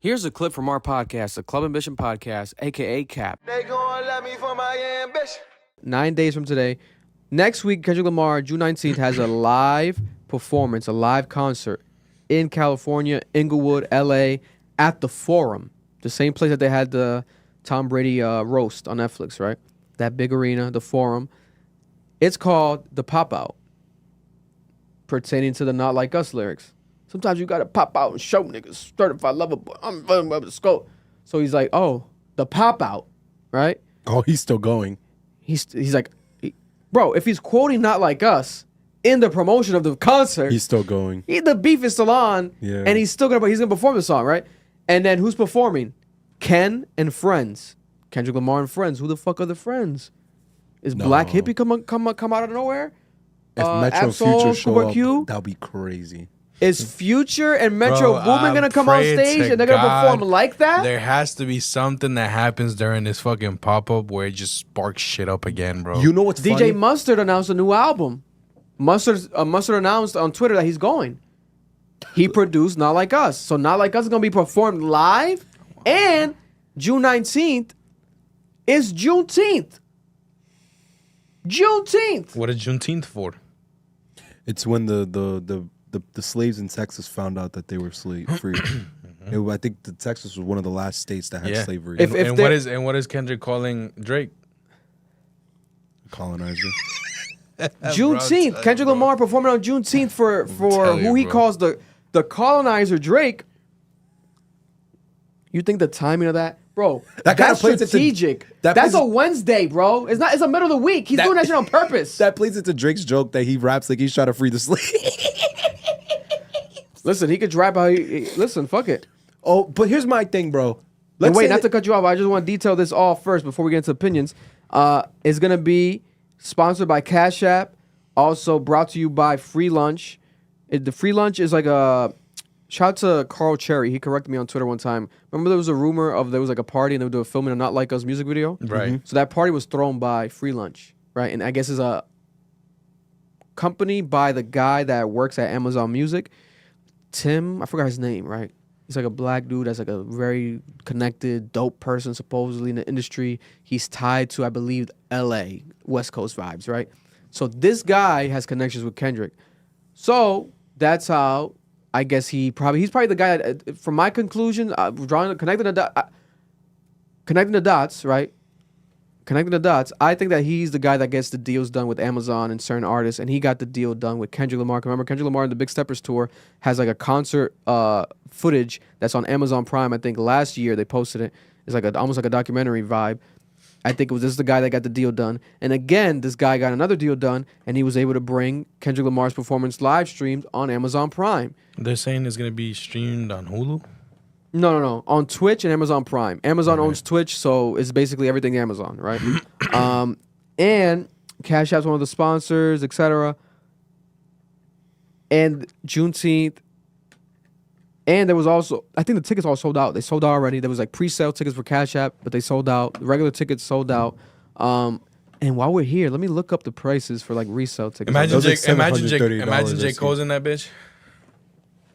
Here's a clip from our podcast, the Club Ambition Podcast, aka CAP. They gon' let me for my ambition. 9 days from today. Next week, Kendrick Lamar, June 19th, has a live performance, a live concert in California, Inglewood, LA, at the Forum. The same place that they had the Tom Brady roast on Netflix, right? That big arena, the Forum. It's called The Pop Out, pertaining to the Not Like Us lyrics. Sometimes you gotta pop out and show niggas. Certified lover boy. I'm running up the scope. So he's like, oh, the pop out, right? Oh, he's still going. He's like, bro, if he's quoting Not Like Us in the promotion of the concert, He's still going. the beef is still on, Yeah. and he's gonna perform the song, right? And then who's performing? Ken and Friends. Kendrick Lamar and Friends. Who the fuck are the Friends? Is Black Hippie come out of nowhere? If Metro Absol, Future show Cooper up, Q? that'll be crazy. Is Future and Metro Bro, Boomin gonna come on pray stage to and they're gonna God perform like that? There has to be something that happens during this fucking pop-up where it just sparks shit up again, bro. You know what's DJ funny? Mustard announced a new album. Mustard announced on Twitter that he's going. He produced Not Like Us. So Not Like Us is gonna be performed live, and June 19th is Juneteenth. Juneteenth. What is Juneteenth for? It's when the slaves in Texas found out that they were free. I think Texas was one of the last states that had slavery. What is Kendrick calling Drake? Colonizer. Juneteenth. Kendrick Lamar performing on Juneteenth for who he calls the colonizer Drake. You think the timing of that, bro? That kind that's of plays strategic. that That's plays- a Wednesday, bro. It's not. It's the middle of the week. He's doing that shit on purpose. That plays into Drake's joke that he raps like he's trying to free the slaves. Listen, he could rap how listen, fuck it. Oh, but here's my thing, bro. And wait, say not to cut you off. I just want to detail this all first before we get into opinions. It's gonna be sponsored by Cash App. Also brought to you by Free Lunch. The Free Lunch is like a shout out to Carl Cherry. He corrected me on Twitter one time. Remember there was a rumor of there was like a party and they would do a filming of Not Like Us music video? Right. So that party was thrown by Free Lunch, right? And I guess it's a company by the guy that works at Amazon Music. Tim, I forgot his name, right? He's like a black dude that's like a very connected, dope person supposedly in the industry. He's tied to, I believe, LA, West Coast vibes, right? So this guy has connections with Kendrick. So that's how I guess he's probably the guy that, from my conclusion, connecting the dots, right? Connecting the dots, I think that he's the guy that gets the deals done with Amazon and certain artists, and he got the deal done with Kendrick Lamar. Remember, Kendrick Lamar in the Big Steppers tour has like a concert footage that's on Amazon Prime. I think last year they posted it. It's like almost like a documentary vibe. I think this is the guy that got the deal done. And again, this guy got another deal done, and he was able to bring Kendrick Lamar's performance live streamed on Amazon Prime. They're saying it's going to be streamed on Hulu? No. On Twitch and Amazon Prime. Amazon owns Twitch, so it's basically everything Amazon, right? And Cash App's one of the sponsors, etc. And Juneteenth. And there was also, I think the tickets all sold out. They sold out already. There was like pre-sale tickets for Cash App, but they sold out. The regular tickets sold out. And while we're here, let me look up the prices for like resale tickets. Imagine $730 J. Cole's in that bitch.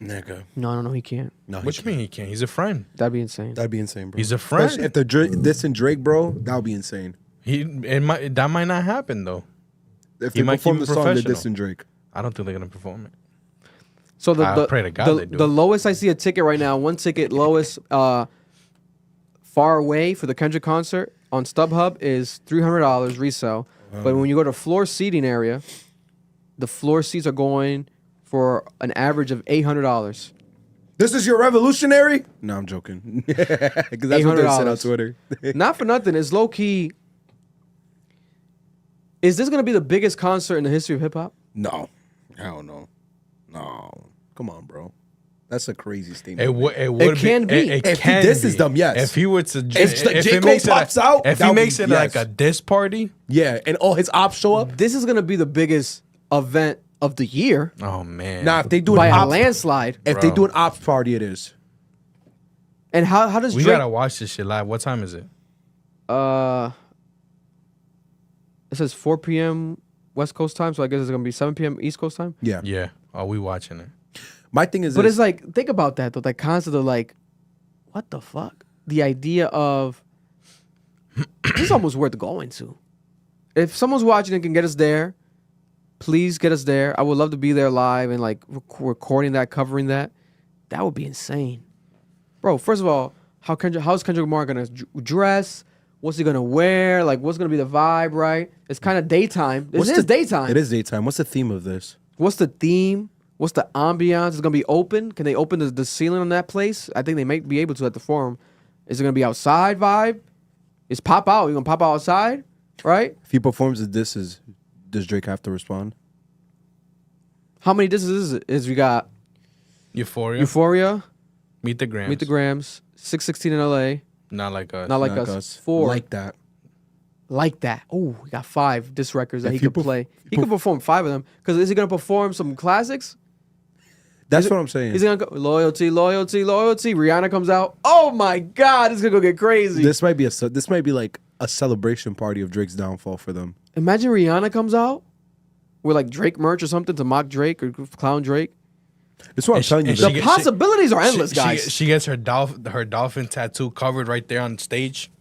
Nigga. No, he can't. No, What you mean he can't? He's a friend. That'd be insane. That'd be insane, bro. He's a friend. Especially if they're dissing Drake, bro, that would be insane. That might not happen though. If He they might perform keep the it song, they're professional. dissing Drake. I don't think they're gonna perform it. So I pray to God they do. the lowest I see a ticket right now, one ticket lowest far away for the Kendrick concert on StubHub is $300 resale. But when you go to floor seating area, the floor seats are going for an average of $800. This is your revolutionary? No, I'm joking. Because that's what they said on Twitter. Not for nothing, it's low key. Is this gonna be the biggest concert in the history of hip hop? No. Hell no. No. Come on, bro. That's a crazy statement. It can be. If he disses them, yes. If he were to, If J. Cole pops out, if that he would makes be- it yes. like a diss party, Yeah, and all his ops show up. This is gonna be the biggest event of the year oh man. Now, if they do by an a ops, landslide. if they do an ops party, it is. And how does we Drake? gotta watch this shit live. What time is it? It says 4 p.m. West Coast time, so I guess it's gonna be 7 p.m. East Coast time. Yeah. Yeah. Are we watching it? My thing is, But this. it's like, think about that though. That concept of like, what the fuck? The idea of this is almost worth going to. If someone's watching and can get us there, please get us there. I would love to be there live and like recording that, covering that. That would be insane, bro. First of all, how's Kendrick Lamar gonna dress? What's he gonna wear? Like, what's gonna be the vibe? Right? It's kind of daytime. It is daytime. It is daytime. What's the theme of this? What's the theme? What's the ambiance? It's gonna be open. Can they open the ceiling on that place? I think they might be able to at the Forum. Is it gonna be outside vibe? Is pop out? You gonna pop out outside? Right? If he performs the disses, does Drake have to respond? How many disses is we got? Euphoria. Meet the Grams. Meet the Grams. 616 in LA. Not like us. Not like us. 4. Like that. Like that. Oh, we got 5 disc records that If he you could play. He could perform 5 of them. Because is he gonna perform some classics? That's what I'm saying. He's gonna go loyalty, loyalty, loyalty. Rihanna comes out. Oh my God, it's gonna go get crazy. This might be like a celebration party of Drake's downfall for them. Imagine Rihanna comes out with like Drake merch or something to mock Drake or clown Drake. That's what I'm telling you. The possibilities are endless, guys. She gets her dolphin tattoo covered right there on stage.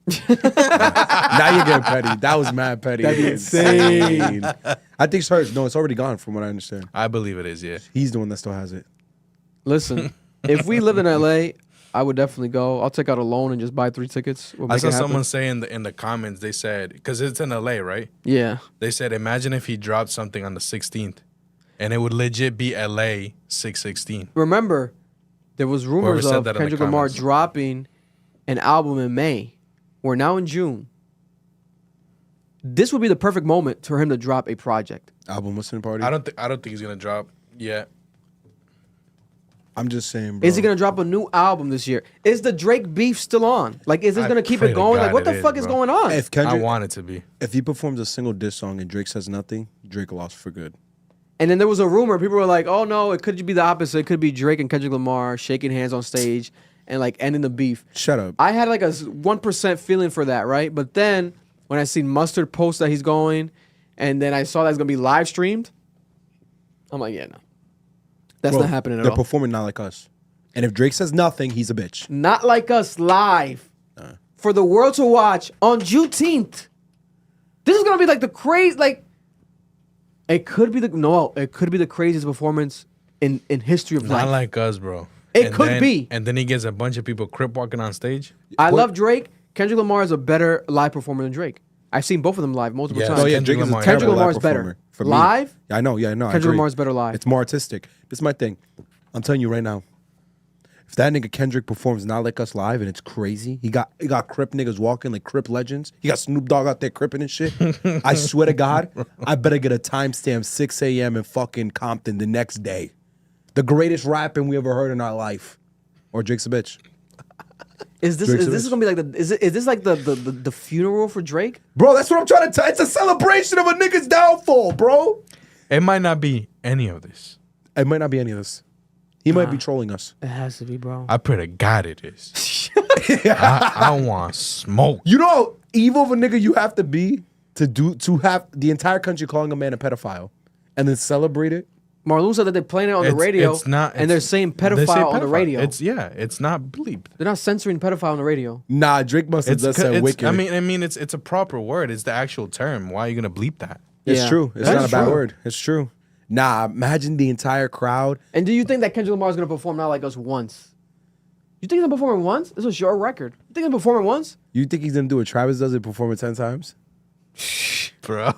Now you're getting petty. That was mad petty. That'd be insane. I think it's hers. No, it's already gone from what I understand. I believe it is, yeah. He's the one that still has it. Listen, if we lived in LA, I would definitely go. I'll take out a loan and just buy 3 tickets. We'll I make saw it happen. someone say in the comments, they said, because it's in LA, right? Yeah. They said, imagine if he dropped something on the 16th and it would legit be LA 616. Remember, there was rumors said of that in the Kendrick Lamar comments. dropping an album in May. We're now in June. This would be the perfect moment for him to drop a project. Album listening party. I don't think he's gonna drop yet. I'm just saying, bro. Is he gonna drop a new album this year? Is the Drake beef still on? Like, is this I gonna keep pray it to going? God Like, what the it fuck is, is bro. going on? If I Kendrick, want it to be. if he performs a single diss song and Drake says nothing, Drake lost for good. And then there was a rumor. People were like, "Oh no, it could be the opposite. It could be Drake and Kendrick Lamar shaking hands on stage and like ending the beef." Shut up. I had like a 1% feeling for that, right? But then when I seen Mustard post that he's going, and then I saw that's gonna be live streamed, I'm like, yeah, no, that's Bro, not happening at they're all. performing not like us. And if Drake says nothing, he's a bitch. Not like us live for the world to watch on Juneteenth. This is gonna be like the crazy, like it could be the craziest performance in history of Not life. like us, bro. It could be. And then he gets a bunch of people crip walking on stage. I love Drake. Kendrick Lamar is a better live performer than Drake. I've seen both of them live multiple Yes. times. Oh yeah, Kendrick Drake is a Lamar. terrible Kendrick Lamar's live better. performer. For me. Live? Yeah, I know. Yeah, I know. Kendrick Lamar's better live. It's more artistic. This is my thing. I'm telling you right now. If that nigga Kendrick performs not like us live and it's crazy, he got Crip niggas walking like Crip legends. He got Snoop Dogg out there cripping and shit. I swear to God, I better get a timestamp 6 a.m. in fucking Compton the next day. The greatest rapping we ever heard in our life. Or Drake's a bitch. Is this gonna be like is this like the funeral for Drake? Bro, that's what I'm trying to tell. It's a celebration of a nigga's downfall, bro. It might not be any of this. It might not be any of this. He might be trolling us. It has to be, bro. I pray to God it is. I want smoke. You know how evil of a nigga you have to be to have the entire country calling a man a pedophile and then celebrate it? Marlon said that they're playing it on the radio, and they're saying they say pedophile on the radio. It's not bleeped. They're not censoring pedophile on the radio. Nah, Drake must have just said wicked. I mean, it's a proper word. It's the actual term. Why are you gonna bleep that? It's Yeah. true. It's That's not a bad true. word. It's true. Nah, imagine the entire crowd. And do you think that Kendrick Lamar is gonna perform Not Like Us once? You think he's gonna perform it once? This was your record. You think he's gonna perform it once? You think he's gonna do what Travis does and perform it 10 times? Bro.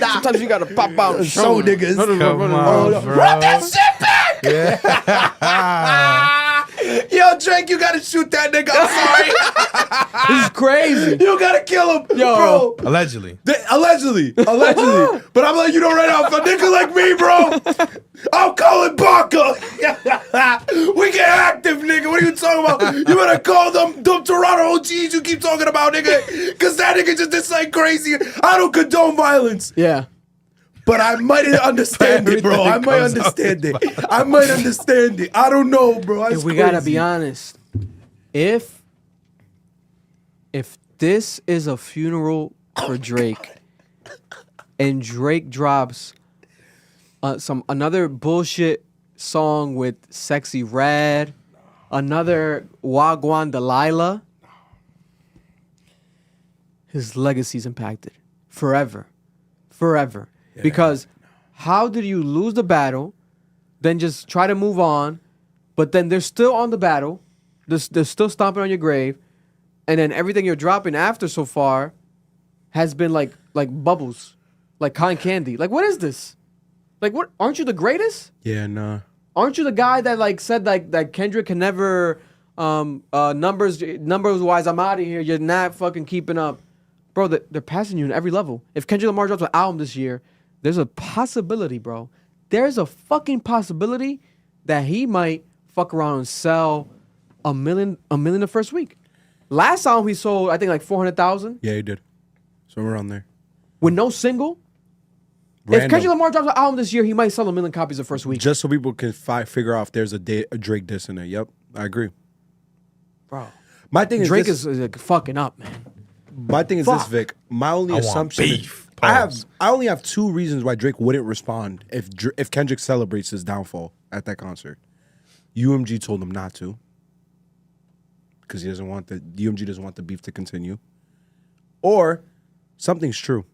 Sometimes you gotta pop out and show niggas. Come on, bro. Run that shit back! Yo, Drake, you gotta shoot that nigga. I'm sorry. This is crazy. You gotta kill him, Yo. bro. Allegedly. Allegedly. But I'm letting you know right now, if a nigga like me, bro, I'm calling Baca. We get active, nigga. What are you talking about? You better call them Toronto OGs you keep talking about, nigga. Because that nigga just did something crazy. I don't condone violence. Yeah. But I might understand it, bro. I might understand it. I might understand it. I don't know, bro. That's We gotta be crazy. honest. If this is a funeral for Drake, and Drake drops another bullshit song with Sexy Red, another Wagwan Delilah. His legacy's impacted forever. Forever. Yeah. Because how did you lose the battle, then just try to move on, but then they're still on the battle, they're still stomping on your grave, and then everything you're dropping after so far has been like bubbles, like cotton candy. Like, what is this? Like, what? Aren't you the greatest? Yeah, nah. Aren't you the guy that like said like that Kendrick can never numbers wise, I'm out of here. You're not fucking keeping up. Bro, they're passing you in every level. If Kendrick Lamar drops an album this year, there's a possibility, bro. There's a fucking possibility that he might fuck around and sell a million the first week. Last album he sold, I think like 400,000 Yeah, he did. Somewhere around there. with no single. If Random. Kendrick Lamar drops an album this year, he might sell 1 million copies the first week. Just so people can figure out if there's a Drake diss in there. Yep, I agree. Bro, My thing is Drake this, is like, fucking up, man. My thing is Fuck. this, Vic. My only I want assumption. beef. I Pause. only have two reasons why Drake wouldn't respond if Kendrick celebrates his downfall at that concert. UMG told him not to because he doesn't want UMG doesn't want the beef to continue, or something's true.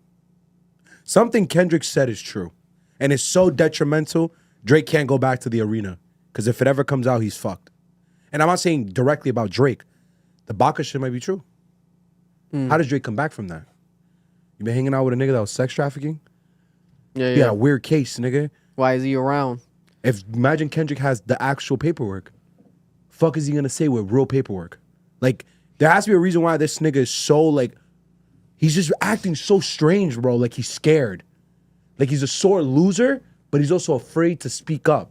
Something Kendrick said is true, and it's so detrimental. Drake can't go back to the arena because if it ever comes out, he's fucked. And I'm not saying directly about Drake. The Baca shit might be true. How does Drake come back from that? You been hanging out with a nigga that was sex trafficking? Yeah, You got a weird case, nigga. Why is he around? Imagine Kendrick has the actual paperwork. Fuck is he gonna say with real paperwork? Like, there has to be a reason why this nigga is so like, he's just acting so strange, bro. Like he's scared. Like he's a sore loser, but he's also afraid to speak up.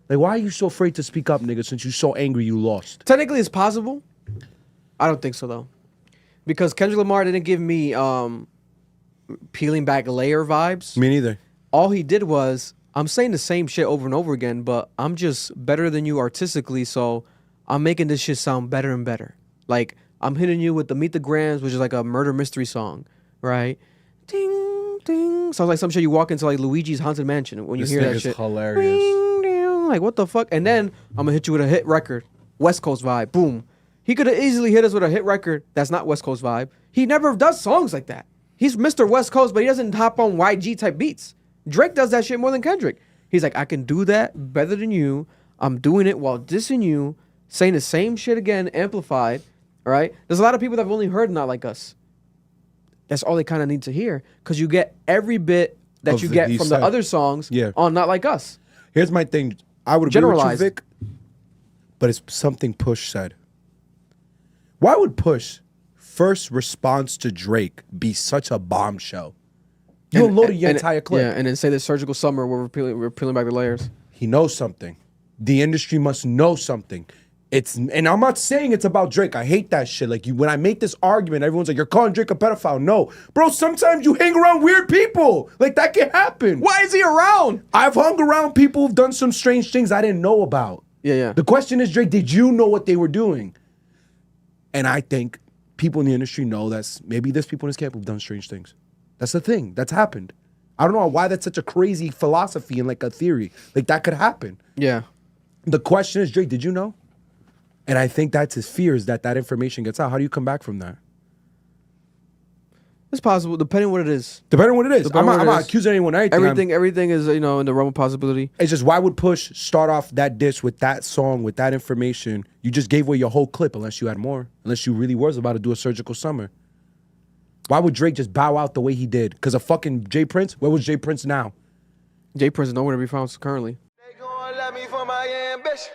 Like, why are you so afraid to speak up, nigga, since you're so angry you lost? Technically, it's possible. I don't think so, though. Because Kendrick Lamar didn't give me peeling back layer vibes. Me neither. All he did was, I'm saying the same shit over and over again, but I'm just better than you artistically, so I'm making this shit sound better and better. Like, I'm hitting you with the Meet the Grams, which is like a murder mystery song, right? Ding, ding. Sounds like some shit you walk into like Luigi's Haunted Mansion when you This hear that nigga's shit. hilarious. Ding, ding. Like, what the fuck? And then I'm gonna hit you with a hit record. West Coast vibe. Boom. He could have easily hit us with a hit record that's not West Coast vibe. He never does songs like that. He's Mr. West Coast, but he doesn't hop on YG type beats. Drake does that shit more than Kendrick. He's like, I can do that better than you. I'm doing it while dissing you, saying the same shit again, amplified, right? There's a lot of people that have only heard Not Like Us. That's all they kind of need to hear, because you get every bit that Of you get these from the side. other songs on Not Like Us. Here's my thing. I would agree with you, Generalized. Vic, but it's something Push said. Why would Push first response to Drake be such a bombshell? You unloaded your entire clip. Yeah, and then say the Surgical Summer where we're peeling back the layers. He knows something. The industry must know something. And I'm not saying it's about Drake. I hate that shit. Like, when I make this argument, everyone's like, you're calling Drake a pedophile. No. Bro, sometimes you hang around weird people. Like, that can happen. Why is he around? I've hung around people who've done some strange things I didn't know about. Yeah. The question is, Drake, did you know what they were doing? And I think people in the industry know that maybe there's people in this camp who've done strange things. That's the thing. That's happened. I don't know why that's such a crazy philosophy and like a theory. Like, that could happen. Yeah. The question is, Drake, did you know? And I think that's his fear, is that information gets out. How do you come back from that? It's possible, depending on what it is. Depending on what it is. Depending I'm on what not it is. accusing anyone of anything. Everything is, in the realm of possibility. It's just, why would Push start off that diss with that song, with that information? You just gave away your whole clip unless you had more. Unless you really was about to do a Surgical Summer. Why would Drake just bow out the way he did? Because of fucking Jay Prince? Where was Jay Prince now? Jay Prince is nowhere to be found currently. They gon' love me for my ambition.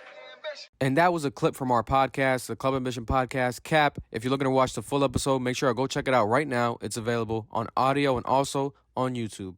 And that was a clip from our podcast, the Club Ambition Podcast, Cap. If you're looking to watch the full episode, make sure to go check it out right now. It's available on audio and also on YouTube.